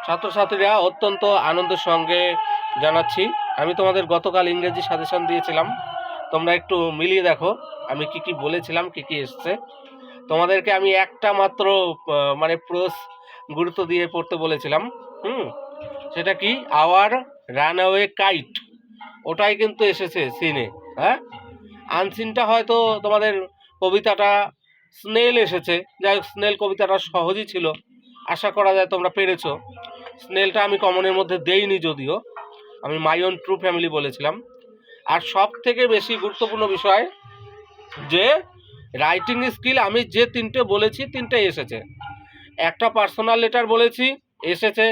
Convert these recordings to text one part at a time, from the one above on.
ছাত্রছাত্রীরা অত্যন্ত আনন্দের সঙ্গে জানাচ্ছি, আমি তোমাদের গতকাল ইংরেজি সাজেশন দিয়েছিলাম, তোমরা একটু মিলিয়ে দেখো আমি কি কি বলেছিলাম, কি কি এসছে। তোমাদেরকে আমি একটা মাত্র মানে প্রোস গুরুত্ব দিয়ে পড়তে বলেছিলাম। সেটা কি, আওয়ার রানওয়ে কাইট, ওটাই কিন্তু এসেছে সিনে। হ্যাঁ, আনসিনটা হয়তো তোমাদের কবিতাটা স্নেল এসেছে, যাই হোক স্নেল কবিতাটা সহজই ছিল, আশা করা যায় তোমরা পেরেছো। স্নেলটা আমি কমনের মধ্যে দেইনি, যদিও আমি মাই ওন ট্রু ফ্যামিলি বলেছিলাম। আর সব থেকে বেশি গুরুত্বপূর্ণ বিষয় যে রাইটিং স্কিল, আমি যে তিনটে বলেছি তিনটে এসেছে। একটা পার্সোনাল লেটার বলেছি, এসেছে।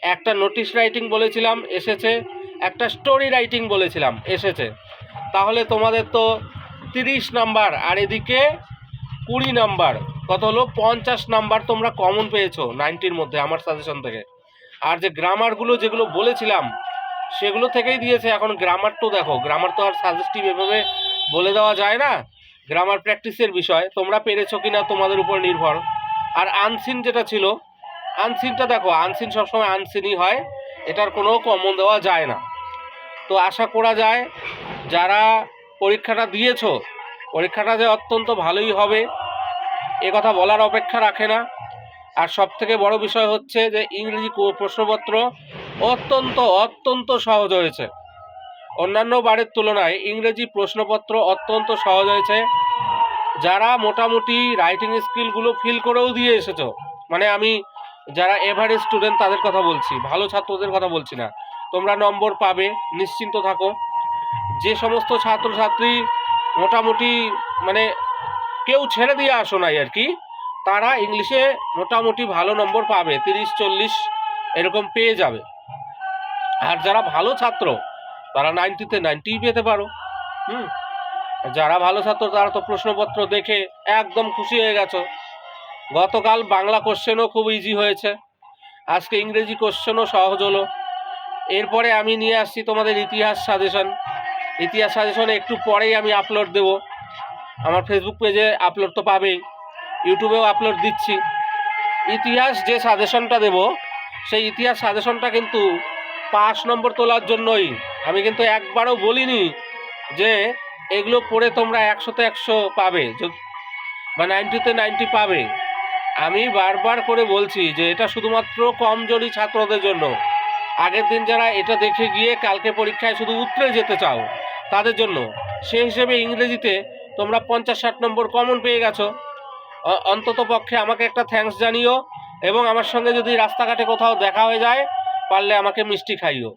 একটা নোটিশ রাইটিং বলেছিলাম, এসেছে। একটা স্টোরি রাইটিং বলেছিলাম, এসেছে। তাহলে তোমাদের তো 30 নাম্বার, আর এদিকে 20 নাম্বার, কত হলো 50 নাম্বার তোমরা কমন পেয়েছো 90-র মধ্যে আমার সাজেশন থেকে। আর যে গ্রামারগুলো যেগুলো বলেছিলাম সেগুলো থেকেই দিয়েছে। এখন গ্রামার তো দেখো, গ্রামার তো আর সাজেস্টিভ এভাবে বলে দেওয়া যায় না, গ্রামার প্র্যাকটিসের বিষয়, তোমরা পেরেছো কিনা তোমাদের উপর নির্ভর। আর আনসিন যেটা ছিল, আনসিনটা দেখো, আনসিন সবসময় আনসিনই হয়, এটার কোনো কমন দেওয়া যায় না। তো আশা করা যায় যারা পরীক্ষাটা দিয়েছো, পরীক্ষাটা যে অত্যন্ত ভালোই হবে এ কথা বলার অপেক্ষা রাখে না। আর সব থেকে বড় বিষয় হচ্ছে যে ইংরেজি প্রশ্নপত্র অত্যন্ত অত্যন্ত সহজ হয়েছে, অন্যান্য বারের তুলনায় ইংরেজি প্রশ্নপত্র অত্যন্ত সহজ হয়েছে। যারা মোটামুটি রাইটিং স্কিলগুলো ফিল করেও দিয়ে এসেছো, মানে আমি যারা এভারেজ স্টুডেন্ট তাদের কথা বলছি, ভালো ছাত্রদের কথা বলছি না, তোমরা নম্বর পাবে, নিশ্চিন্ত থাকো। যে সমস্ত ছাত্রছাত্রী মোটামুটি মানে কেউ ছেড়ে দিয়ে আসো নাই আর কি, তারা ইংলিশে মোটামুটি ভালো নম্বর পাবে, 30-40 এরকম পেয়ে যাবে। আর যারা ভালো ছাত্র তারা 90-তে 90 পেতে পারো। যারা ভালো ছাত্র তারা তো প্রশ্নপত্র দেখে একদম খুশি হয়ে গেছো। গতকাল বাংলা কোশ্চেনও খুব ইজি হয়েছে, আজকে ইংরেজি কোশ্চেনও সহজ হলো। এরপরে আমি নিয়ে আসছি তোমাদের ইতিহাস সাজেশন। ইতিহাস সাজেশনে একটু পরেই আমি আপলোড দেব, আমার ফেসবুক পেজে আপলোড তো পাবেই, ইউটিউবেও আপলোড দিচ্ছি। ইতিহাস যে সাজেশনটা দেব সেই ইতিহাস সাজেশনটা কিন্তু 5 নম্বর তোলার জন্যই। আমি কিন্তু একবারও বলিনি যে এগুলো পড়ে তোমরা 100-তে 100 পাবে বা 90-তে 90 পাবে। আমি বারবার করে বলছি যে এটা শুধুমাত্র কমজোরি ছাত্রদের জন্য। আগের দিন যারা এটা দেখে গিয়ে কালকে পরীক্ষায় শুধু উতরে যেতে চাও তাদের জন্য। সেই হিসেবে ইংরেজিতে তোমরা 50-60 নম্বর কমন পেয়ে গেছো, অন্তত পক্ষে আমাকে একটা থ্যাঙ্কস জানিও। এবং আমার সঙ্গে যদি রাস্তাঘাটে কোথাও দেখা হয়ে যায়, পারলে আমাকে মিষ্টি খাইও।